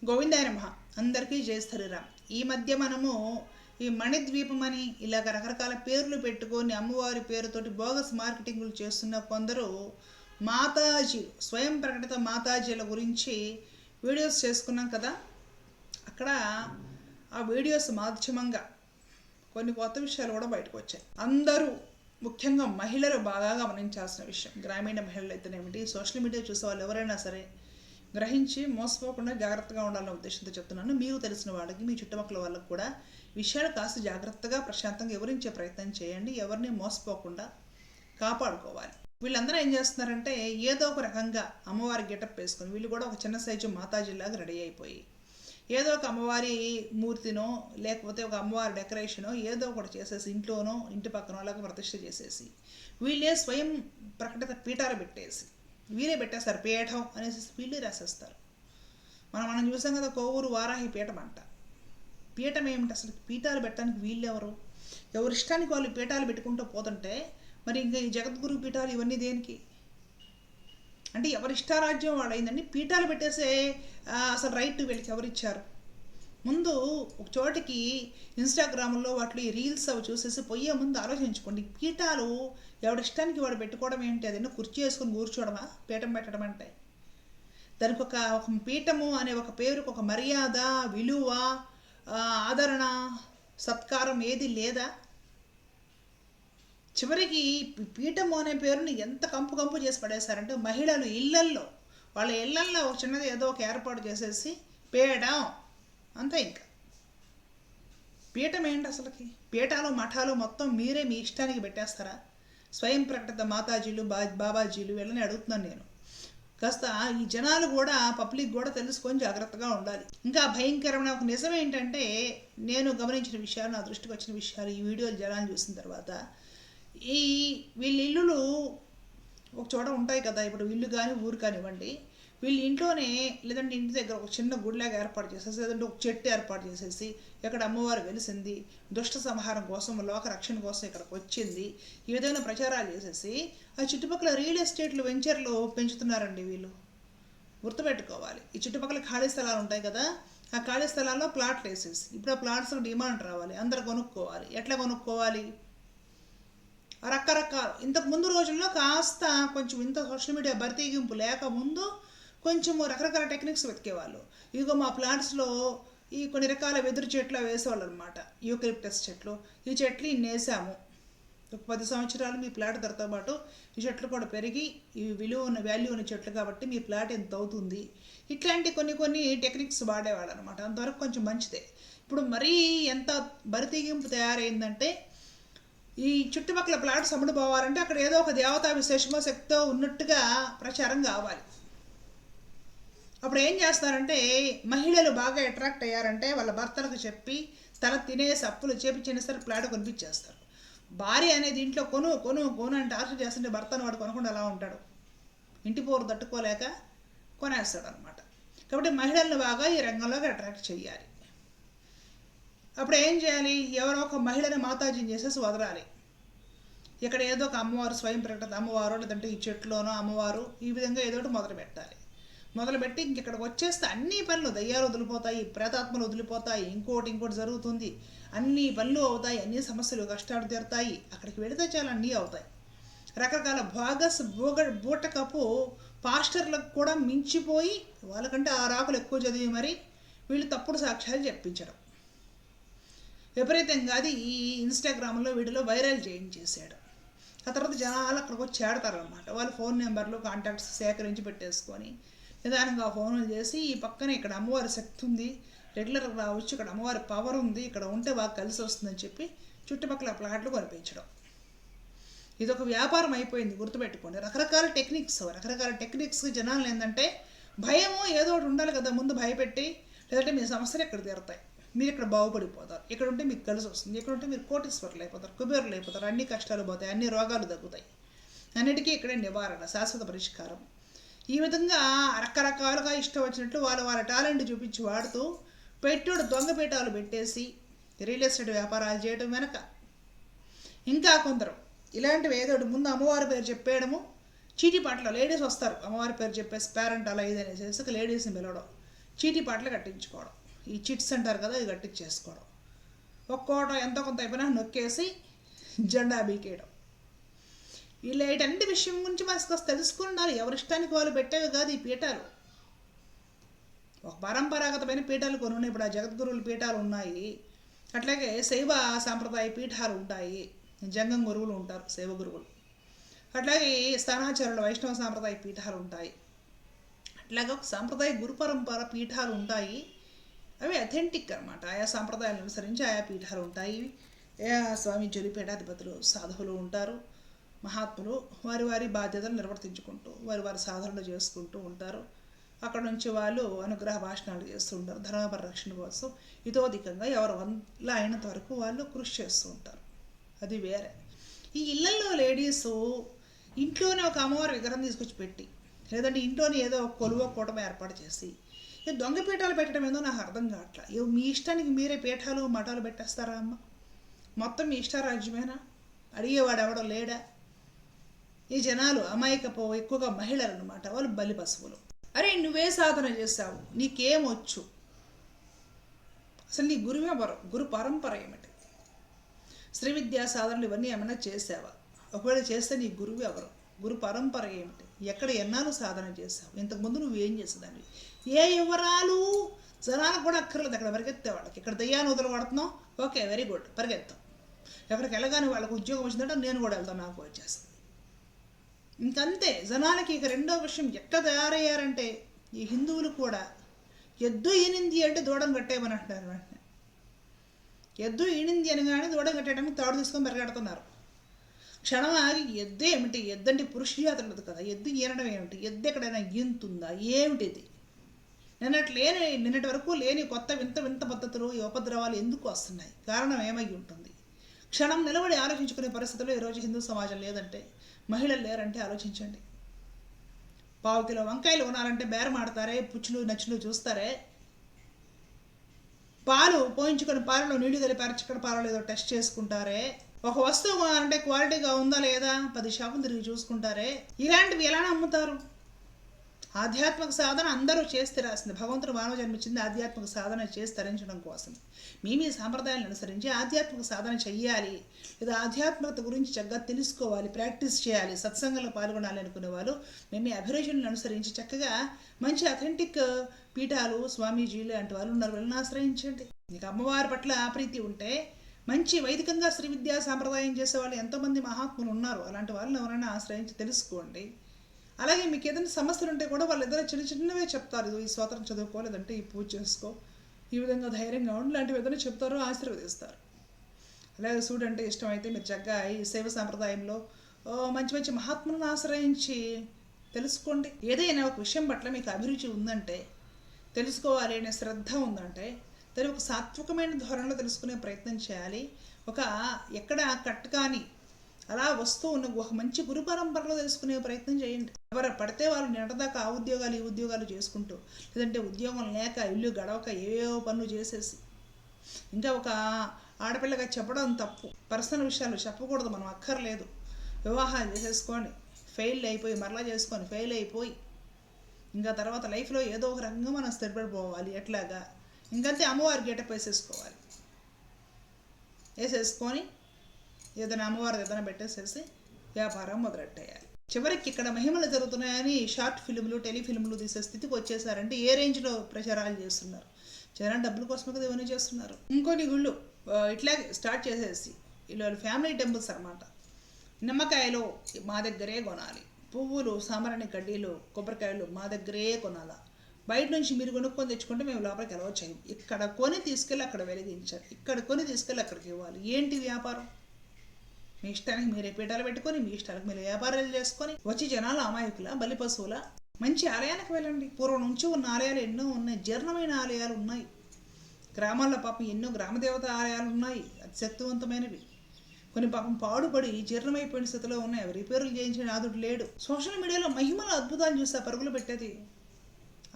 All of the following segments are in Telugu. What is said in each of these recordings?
గోవిందాయ నమః. అందరికీ జై శ్రీరామ్. ఈ మధ్య మనము ఈ మణిద్వీపం అని ఇలాగ రకరకాల పేర్లు పెట్టుకొని అమ్మవారి పేరుతోటి బోగస్ మార్కెటింగ్లు చేస్తున్న కొందరు మాతాజీలు, స్వయం ప్రకటిత మాతాజీల గురించి వీడియోస్ చేసుకున్నాం కదా. అక్కడ ఆ వీడియోస్ మాధ్యమంగా కొన్ని కొత్త విషయాలు కూడా బయటకు వచ్చాయి. అందరూ ముఖ్యంగా మహిళలు బాగా గమనించాల్సిన విషయం, గ్రామీణ మహిళలు అయితేనేమిటి, సోషల్ మీడియా చూసే వాళ్ళు ఎవరైనా సరే గ్రహించి మోసపోకుండా జాగ్రత్తగా ఉండాలనే ఉద్దేశంతో చెప్తున్నాను. మీకు తెలిసిన వాళ్ళకి, మీ చుట్టుపక్కల వాళ్ళకి కూడా విషయాలు కాస్త జాగ్రత్తగా ప్రశాంతంగా వివరించే ప్రయత్నం చేయండి. ఎవరిని మోసపోకుండా కాపాడుకోవాలి. వీళ్ళందరూ ఏం చేస్తున్నారంటే ఏదో ఒక రకంగా అమ్మవారి గెటప్ వేసుకొని వీళ్ళు కూడా ఒక చిన్న సైజు మాతాజీలాగా రెడీ అయిపోయి ఏదో ఒక అమ్మవారి మూర్తినో లేకపోతే ఒక అమ్మవారి డెకరేషనో ఏదో ఒకటి చేసేసి ఇంట్లోనో ఇంటి పక్కనో అలాగే ప్రతిష్ఠ చేసేసి వీళ్ళే స్వయం ప్రకటిత పీఠాలు పెట్టేసి వీరే పెట్టేస్తారు. పీఠం అనేసి వీళ్ళే రాసేస్తారు. మనం చూసాం కదా, కోవూరు వారాహి పీఠం అంట. పీఠం ఏమిటి అసలు? పీఠాలు పెట్టడానికి వీళ్ళెవరు? ఎవరి ఇష్టానికి వాళ్ళు పీఠాలు పెట్టుకుంటూ పోతుంటే మరి ఇంకా ఈ జగద్గురు పీఠాలు ఇవన్నీ దేనికి? అంటే ఎవరి ఇష్టారాజ్యం వాళ్ళు అయిందండి. పీఠాలు పెట్టేసే అసలు రైట్ వీళ్ళకి ఎవరిచ్చారు? ముందు ఒక చోటికి ఇన్స్టాగ్రామ్లో వాటిలో ఈ రీల్స్ అవి చూసేసి పోయే ముందు ఆలోచించుకోండి. పీఠాలు ఎవడి ఇష్టానికి వాడు పెట్టుకోవడం ఏంటి? అదైనా కుర్చీ వేసుకొని కూర్చోవడమా పీఠం పెట్టడం అంటే? దానికి ఒక పీఠము అనే ఒక పేరుకు ఒక మర్యాద, విలువ, ఆదరణ, సత్కారం ఏది లేదా? చివరికి పీఠము అనే పేరుని ఎంత కంపు చేసి పడేశారంటే మహిళలు ఇళ్లల్లో, వాళ్ళ ఇళ్లల్లో ఒక చిన్నది ఏదో ఒక ఏర్పాటు చేసేసి పీఠం అంతే. ఇంకా పీఠం ఏంటి అసలుకి? పీఠాలు మఠాలు మొత్తం మీరే మీ ఇష్టానికి పెట్టేస్తారా? స్వయం ప్రకటిత మాతాజీలు, బాబాజీలు వీళ్ళని అడుగుతున్నాను నేను. కాస్త ఈ జనాలు కూడా, పబ్లిక్ కూడా తెలుసుకొని జాగ్రత్తగా ఉండాలి. ఇంకా భయంకరమైన ఒక నిజం ఏంటంటే, నేను గమనించిన విషయాలు, నా దృష్టికి వచ్చిన విషయాలు, ఈ వీడియోలు జనాలు చూసిన తర్వాత, వీళ్ళ ఇల్లులు ఒక చోట ఉంటాయి కదా. ఇప్పుడు ఇల్లు కానీ ఊరు కానివ్వండి, వీళ్ళ ఇంట్లోనే లేదంటే ఇంటి దగ్గర ఒక చిన్న గుడిలాగా ఏర్పాటు చేసేసి, లేదంటే ఒక చెట్టు ఏర్పాటు చేసేసి, ఎక్కడ అమ్మవారు వెలిసింది, దుష్ట సంహారం కోసం, లోక రక్షణ కోసం ఇక్కడికి వచ్చింది, ఈ విధమైన ప్రచారాలు చేసేసి ఆ చుట్టుపక్కల రియల్ ఎస్టేట్లు, వెంచర్లు పెంచుతున్నారండి వీళ్ళు. గుర్తుపెట్టుకోవాలి. ఈ చుట్టుపక్కల ఖాళీ స్థలాలు ఉంటాయి కదా, ఆ ఖాళీ స్థలాల్లో ప్లాట్లు వేసేసి ఇప్పుడు ఆ ప్లాట్స్కి డిమాండ్ రావాలి, అందరు కొనుక్కోవాలి. ఎట్లా కొనుక్కోవాలి? రకరకాల ఇంతకు ముందు రోజుల్లో కాస్త కొంచెం ఇంత సోషల్ మీడియా బరితెగింపు లేక ముందు కొంచెం రకరకాల టెక్నిక్స్ వెతికేవాళ్ళు. ఇదిగో మా ప్లాంట్స్లో ఈ కొన్ని రకాల వెదురు చెట్లు వేసేవాళ్ళు అనమాట. యూకలిప్టస్ చెట్లు, ఈ చెట్లు ఇన్ని వేసాము, ఒక 10 సంవత్సరాలు మీ ప్లాట్ ధరతో పాటు ఈ చెట్లు కూడా పెరిగి ఈ వాల్యూ ఉన్న చెట్లు కాబట్టి మీ ప్లాట్ ఎంత అవుతుంది. ఇట్లాంటి కొన్ని టెక్నిక్స్ వాడేవాళ్ళు అనమాట. అంతవరకు కొంచెం మంచిదే. ఇప్పుడు మరీ ఎంత బరితెగింపు తయారైందంటే ఈ చుట్టుపక్కల ప్లాట్స్ అమ్ముడు పోవాలంటే అక్కడ ఏదో ఒక దేవతా విశేషమో శక్తితో ఉన్నట్టుగా ప్రచారం కావాలి. అప్పుడు ఏం చేస్తారంటే మహిళలు బాగా అట్రాక్ట్ అయ్యారంటే వాళ్ళ భర్తలకు చెప్పి తల తినేసి అప్పులు చేపించిన సరే ప్లాట్ కొనిపించేస్తారు. భార్య అనేది ఇంట్లో కొను కొను కొను అంటే ఆర్డర్ చేస్తుంటే భర్తను వాడు కొనకుండా అలా ఉంటాడు. ఇంటి పోరు తట్టుకోలేక కొనేస్తాడు అనమాట. కాబట్టి మహిళలను బాగా ఈ రంగంలోకి అట్రాక్ట్ చేయాలి. అప్పుడు ఏం చేయాలి? ఎవరో ఒక మహిళని మాతాజీని చేసేసి వదలాలి. ఇక్కడ ఏదో ఒక అమ్మవారు, స్వయం ప్రకటన అమ్మవారు, లేదంటే ఈ చెట్లోనో అమ్మవారు, ఈ విధంగా ఏదో ఒకటి మొదలు పెట్టాలి. మొదలుపెట్టి ఇంకెక్కడికి వచ్చేస్తే అన్ని పనులు, దయ్యాలు వదిలిపోతాయి, ప్రేతాత్మలు వదిలిపోతాయి, ఇంకోటి జరుగుతుంది, అన్ని పనులు అవుతాయి, అన్ని సమస్యలు, కష్టాలు తీరుతాయి. అక్కడికి వెళితే చాలా అన్నీ అవుతాయి. రకరకాల భాగస్ బూటకపు పాస్టర్లకు కూడా మించిపోయి వాళ్ళకంటే 6 ఆకులు ఎక్కువ చదివి మరి వీళ్ళు తప్పుడు సాక్ష్యాలు చెప్పించడం విపరీతంగా అది ఈ ఇన్స్టాగ్రామ్లో వీడియోలో వైరల్ చేయించేసాడు. ఆ తర్వాత జనాలు అక్కడికి వచ్చి చేడతారనమాట. వాళ్ళ ఫోన్ నెంబర్లు, కాంటాక్ట్స్ సేకరించి పెట్టేసుకొని నిదానంగా ఫోన్లు చేసి ఈ పక్కన ఇక్కడ అమ్మవారి శక్తి ఉంది, రెగ్యులర్గా రావచ్చు, ఇక్కడ అమ్మవారి పవర్ ఉంది, ఇక్కడ ఉంటే బాగా కలిసి వస్తుందని చెప్పి చుట్టుపక్కల ప్లాట్లు కొనిపించడం. ఇది ఒక వ్యాపారం అయిపోయింది. గుర్తుపెట్టుకోండి. రకరకాల టెక్నిక్స్ జనాలు ఏంటంటే భయము ఏదో ఒకటి ఉండాలి కదా, ముందు భయపెట్టి, లేదంటే మీ సమస్యలు ఎక్కడ తీరుతాయి, మీరు ఇక్కడ బాగుపడిపోతారు, ఇక్కడ ఉంటే మీకు కలిసి వస్తుంది, ఇక్కడ ఉంటే మీరు కోటీశ్వరులు అయిపోతారు, కుబేరులు అయిపోతారు, అన్ని కష్టాలు పోతాయి, అన్ని రోగాలు తగ్గుతాయి, అన్నిటికీ ఇక్కడే నివారణ, శాశ్వత పరిష్కారం. ఈ విధంగా రకరకాలుగా ఇష్టం వచ్చినట్లు వాళ్ళ టాలెంట్ చూపించి వాడుతూ పెట్టుడు దొంగపీఠాలు పెట్టేసి రియల్ ఎస్టేట్ వ్యాపారాలు చేయడం వెనక ఇంకా కొందరు ఇలాంటివి ఏదో ముందు అమ్మవారి పేరు చెప్పేయడము, చీటీ పాటలో లేడీస్ వస్తారు, అమ్మవారి పేరు చెప్పేసి పేరెంట్ అలా ఇది అనేసి లేడీస్ని పిలవడం, చీటీ పాటలు కట్టించుకోవడం, ఈ చిట్స్ అంటారు కదా, ఇది కట్టించేసుకోవడం. ఒక్కోట ఎంతో కొంత అయిపోయినా నొక్కేసి జెండా బీకేయడం. ఇలా ఇటన్నిటి విషయం గురించి మనకు తెలుసుకున్నారు. ఎవరిష్టానికి వాళ్ళు పెట్టేవి కాదు ఈ పీఠాలు. ఒక పరంపరాగతమైన పీఠాలు కొన్ని ఉన్నాయి. ఇప్పుడు ఆ జగద్గురువుల పీఠాలు ఉన్నాయి, అట్లాగే శైవ సాంప్రదాయ పీఠాలు ఉంటాయి, జంగం గురువులు ఉంటారు శైవ గురువులు, అట్లాగే స్థానాచారుల వైష్ణవ సాంప్రదాయ పీఠాలు ఉంటాయి, అట్లాగే ఒక సాంప్రదాయ గురు పరంపర పీఠాలు ఉంటాయి. అవి అథెంటిక్ అనమాట. ఆయా సాంప్రదాయాలను అనుసరించి ఆయా పీఠాలు ఉంటాయి. స్వామీజీలు, పీఠాధిపతులు, సాధువులు ఉంటారు, మహాత్ములు వారి వారి బాధ్యతలు నిర్వర్తించుకుంటూ వారి వారి సాధనలు చేసుకుంటూ ఉంటారు. అక్కడ నుంచి వాళ్ళు అనుగ్రహ భాషణాలు చేస్తూ ఉంటారు. ధర్మ పరిరక్షణ కోసం ఇతోధికంగా ఎవరు వల్ల అయినంత వరకు వాళ్ళు కృషి చేస్తూ ఉంటారు. అది వేరే. ఈ ఇళ్లల్లో లేడీస్ ఇంట్లోనే ఒక అమ్మవారి విగ్రహం తీసుకొచ్చి పెట్టి, లేదంటే ఇంట్లోనే ఏదో ఒక కొలువ కూటమి ఏర్పాటు చేసి ఈ దొంగ పీఠాలు పెట్టడం ఏదో నాకు అర్థం కావట్లా. మీ ఇష్టానికి మీరే పీఠాలు మఠాలు పెట్టేస్తారా అమ్మ? మొత్తం మీ ఇష్టారాజ్యమేనా? అడిగేవాడు ఎవడో లేడా? ఈ జనాలు అమాయకపు, ఎక్కువగా మహిళలు అనమాట, వాళ్ళు బలి పశువులు. అరే నువ్వే సాధన చేసావు, నీకేమొచ్చు, అసలు నీ గురువే ఎవరు, గురు పరంపర ఏమిటి, శ్రీ విద్యా సాధనలు ఇవన్నీ ఏమైనా చేసావా? ఒకవేళ చేస్తే నీ గురువు ఎవరు, గురు పరంపర ఏమిటి, ఎక్కడ ఎన్నాళ్ళు సాధన చేసావు, ఇంతకుముందు నువ్వేం చేసేదాన్ని? ఏ వివరాలు జనాలకు కూడా అక్కర్లేదు. అక్కడ పరిగెత్తే వాళ్ళకి, ఇక్కడ దయ్యాన్ని వదలు పడుతున్నావు, ఓకే వెరీ గుడ్, పరిగెత్తాం. ఎక్కడికి వెళ్ళగానే వాళ్ళకు ఉద్యోగం వచ్చిందంటే నేను కూడా వెళ్తాను, నాకు వచ్చేస్తుంది. ఇంకంతే. జనాలకి ఇక రెండో విషయం ఎట్లా తయారయ్యారంటే, ఈ హిందువులు కూడా ఎద్దు ఈనింది అంటే దూడం కట్టేయమని అంటున్నారు. వెంటనే ఎద్దు ఈనింది అని కానీ దూడం కట్టేయడానికి తాడు తీసుకొని పరిగెడుతున్నారు. క్షణం ఆగి ఎద్దు ఏమిటి, ఎద్దంటే పురుష జాతి ఉండదు కదా, ఎద్దు ఈనడం ఏమిటి, ఎద్దు ఎక్కడైనా ఈనుతుందా, ఏమిటిది? నిన్నటి వరకు లేని కొత్త వింత వింత పద్ధతులు, ఈ ఉపద్రవాలు ఎందుకు వస్తున్నాయి? కారణం ఏమై ఉంటుంది? క్షణం నిలబడి ఆలోచించుకునే పరిస్థితుల్లో ఈరోజు హిందూ సమాజం లేదంటే, మహిళలు లేరంటే ఆలోచించండి. పావు కిలో వంకాయలు కొనాలంటే బేరం ఆడతారే, పుచ్చులు నచ్చులు చూస్తారే, పాలు పోయించుకొని పాలలో నీళ్లు కలిపారు, చిక్కడి పాలలో ఏదో టెస్ట్ చేసుకుంటారే, ఒక వస్తువు కొనాలంటే క్వాలిటీగా ఉందా లేదా 10 షాపులు తిరిగి చూసుకుంటారే. ఇలాంటివి ఎలా నమ్ముతారు? ఆధ్యాత్మిక సాధన అందరూ చేస్తే రాసింది. భగవంతుడు మానవ జన్మించింది ఆధ్యాత్మిక సాధన చేసి తరించడం కోసం. మీ సాంప్రదాయాలను అనుసరించి ఆధ్యాత్మిక సాధన చెయ్యాలి, లేదా ఆధ్యాత్మికత గురించి చక్కగా తెలుసుకోవాలి, ప్రాక్టీస్ చేయాలి, సత్సంగంలో పాల్గొనాలి అనుకునే వాళ్ళు మీ అభిరుచులను అనుసరించి చక్కగా మంచి అథెంటిక్ పీఠాలు, స్వామీజీలు లాంటి వాళ్ళు ఉన్నారు, వాళ్ళని ఆశ్రయించండి. మీకు అమ్మవారి పట్ల ప్రీతి ఉంటే మంచి వైదికంగా శ్రీ విద్యా సాంప్రదాయం చేసేవాళ్ళు ఎంతోమంది మహాత్ములు ఉన్నారు, అలాంటి వాళ్ళని ఎవరైనా ఆశ్రయించి తెలుసుకోండి. అలాగే మీకు ఏదైనా సమస్యలు ఉంటే కూడా వాళ్ళు ఏదైనా చిన్న చిన్నవే చెప్తారు, ఈ స్తోత్రం చదువుకో, లేదంటే ఈ పూజ చేసుకో, ఈ విధంగా ధైర్యంగా ఉండి, లాంటివి ఏదైనా చెప్తారో ఆశీర్వదిస్తారు. అలాగే చూడంటే ఇష్టమైతే మీరు చక్కగా ఈ శైవ సాంప్రదాయంలో మంచి మంచి మహాత్ములను ఆశ్రయించి తెలుసుకోండి. ఏదైనా ఒక విషయం పట్ల మీకు అభిరుచి ఉందంటే, తెలుసుకోవాలి అనే శ్రద్ధ ఉందంటే, దాన్ని ఒక సాత్వికమైన ధోరణిలో తెలుసుకునే ప్రయత్నం చేయాలి. ఒక ఎక్కడ కట్టుకాని అలా వస్తూ ఉన్న ఒక మంచి గురు పరంపరలో తెలుసుకునే ప్రయత్నం చేయండి. ఎవరు పడితే వాళ్ళు నిన్నటిదాకా ఆ ఉద్యోగాలు ఈ ఉద్యోగాలు చేసుకుంటూ, లేదంటే ఉద్యోగం లేక ఇల్లు గడవక ఏవేవో పనులు చేసేసి, ఇంకా ఒక ఆడపిల్లగా చెప్పడం తప్పు, పర్సనల్ విషయాలు చెప్పకూడదు, మనం అక్కర్లేదు, వివాహాలు చేసేసుకొని ఫెయిల్ అయిపోయి మరలా చేసుకొని ఫెయిల్ అయిపోయి ఇంకా తర్వాత లైఫ్లో ఏదో ఒక రకంగా మనం స్థిరపడిపోవాలి. ఎట్లాగా ఇంకంతే, అమ్మవారి గేటప్ వేసేసుకొని ఏదైనా అమ్మవారి ఏదైనా పెట్టేసేసి వ్యాపారం మొదలెట్టేయాలి. చివరికి ఇక్కడ మహిమలు జరుగుతున్నాయని షార్ట్ ఫిల్ములు, టెలిఫిల్ములు తీసే స్థితికి వచ్చేసారంటే ఏ రేంజ్లో ప్రచారాలు చేస్తున్నారు. జనాలు డబ్బుల కోసం కదా ఇవన్నీ చేస్తున్నారు. ఇంకొన్ని గుళ్ళు ఇట్లాగే స్టార్ట్ చేసేసి వీళ్ళు ఫ్యామిలీ టెంపుల్స్ అనమాట. నిమ్మకాయలు మా దగ్గరే కొనాలి, పువ్వులు, సాంబ్రాణి కడ్డీలు, కొబ్బరికాయలు మా దగ్గరే కొనాలా, బయట నుంచి మీరు కొనుక్కొని తెచ్చుకుంటే మేము లోపలికి వెళ్ళవచ్చు. ఇక్కడ కొని తీసుకెళ్ళి అక్కడ వెలిగించాలి, ఇక్కడ కొని తీసుకెళ్ళి అక్కడికి ఇవ్వాలి. ఏంటి వ్యాపారం? మీ ఇష్టానికి మీరే పీఠాలు పెట్టుకొని మీ ఇష్టానికి మీరు వ్యాపారాలు చేసుకొని వచ్చి జనాలు అమాయకుల, బలి పశువుల. మంచి ఆలయానికి వెళ్ళండి. పూర్వం నుంచి ఉన్న ఆలయాలు ఎన్నో ఉన్నాయి, జీర్ణమైన ఆలయాలు ఉన్నాయి. గ్రామాల్లో పాపం ఎన్నో గ్రామదేవత ఆలయాలు ఉన్నాయి, అతి శక్తివంతమైనవి. కొన్ని పాపం పాడుపడి జీర్ణమైపోయిన స్థితిలో ఉన్నాయి, అవి రిపేర్లు చేయించిన నాదుడు లేడు. సోషల్ మీడియాలో మహిమల అద్భుతాలు చూస్తే పరుగులు పెట్టేది.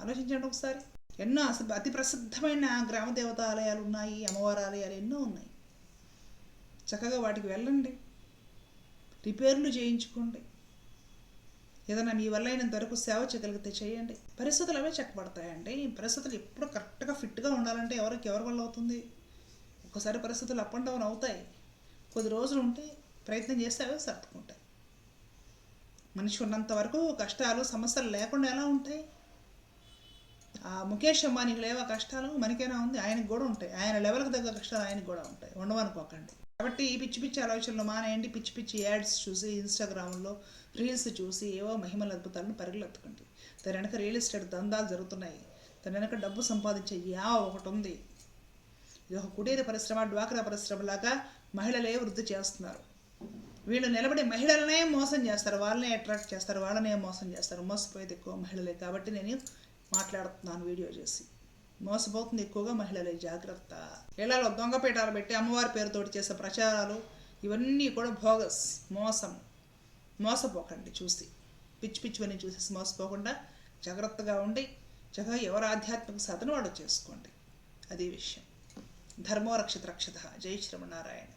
ఆలోచించండి ఒకసారి. ఎన్నో అతి ప్రసిద్ధమైన గ్రామదేవత ఆలయాలు ఉన్నాయి, అమ్మవారి ఆలయాలు ఎన్నో ఉన్నాయి. చక్కగా వాటికి వెళ్ళండి, రిపేర్లు చేయించుకోండి. ఏదైనా మీ వల్ల అయినంత వరకు సేవ చేయగలిగితే చేయండి. పరిస్థితులు అవే చెక్కబడతాయండి. ఈ పరిస్థితులు ఎప్పుడు కరెక్ట్గా ఫిట్గా ఉండాలంటే ఎవరి వల్ల అవుతుంది? ఒక్కసారి పరిస్థితులు అప్ అండ్ డౌన్ అవుతాయి. కొద్ది రోజులు ఉంటే ప్రయత్నం చేస్తే అవే సర్దుకుంటాయి. మనిషి ఉన్నంత వరకు కష్టాలు సమస్యలు లేకుండా ఎలా ఉంటాయి? ఆ ముఖేష్ అంబానీకి లేవా కష్టాలు? మనకైనా ఉంది, ఆయనకు కూడా ఉంటాయి. ఆయన లెవెల్కి తగ్గ కష్టాలు ఆయనకు కూడా ఉంటాయి, ఉండవనుకోకండి. కాబట్టి ఈ పిచ్చి పిచ్చి ఆలోచనలు మానేయండి. పిచ్చి పిచ్చి యాడ్స్ చూసి ఇన్స్టాగ్రామ్లో రీల్స్ చూసి ఏవో మహిమల అద్భుతాలను పరిగెత్తుకోండి. దాని వెనక రియల్ ఎస్టేట్ దందాలు జరుగుతున్నాయి. దాని వెనక డబ్బు సంపాదించే ఒకటి ఉంది. ఇది ఒక కుటీర పరిశ్రమ, డ్వాక్రా పరిశ్రమ లాగా మహిళలే వృద్ధి చేస్తున్నారు. వీళ్ళు నిలబడి మహిళలనే మోసం చేస్తారు, వాళ్ళనే అట్రాక్ట్ చేస్తారు, వాళ్ళనే మోసం చేస్తారు. మోసపోయేది ఎక్కువ మహిళలే. కాబట్టి నేను మాట్లాడుతున్నాను వీడియో చేసి. మోసపోతుంది ఎక్కువగా మహిళలే, జాగ్రత్త. ఇళ్లలో దొంగపీఠాలు పెట్టి అమ్మవారి పేరుతోటి చేసే ప్రచారాలు ఇవన్నీ కూడా బోగస్, మోసపోకండి. చూసి పిచ్చి పిచ్చివన్నీ చూసేసి మోసపోకుండా జాగ్రత్తగా ఉండి చక్కగా ఎవరు ఆధ్యాత్మిక సాధన వాడు చేసుకోండి. అదే విషయం. ధర్మో రక్షిత రక్షిత. జై శ్రీమన్నారాయణ.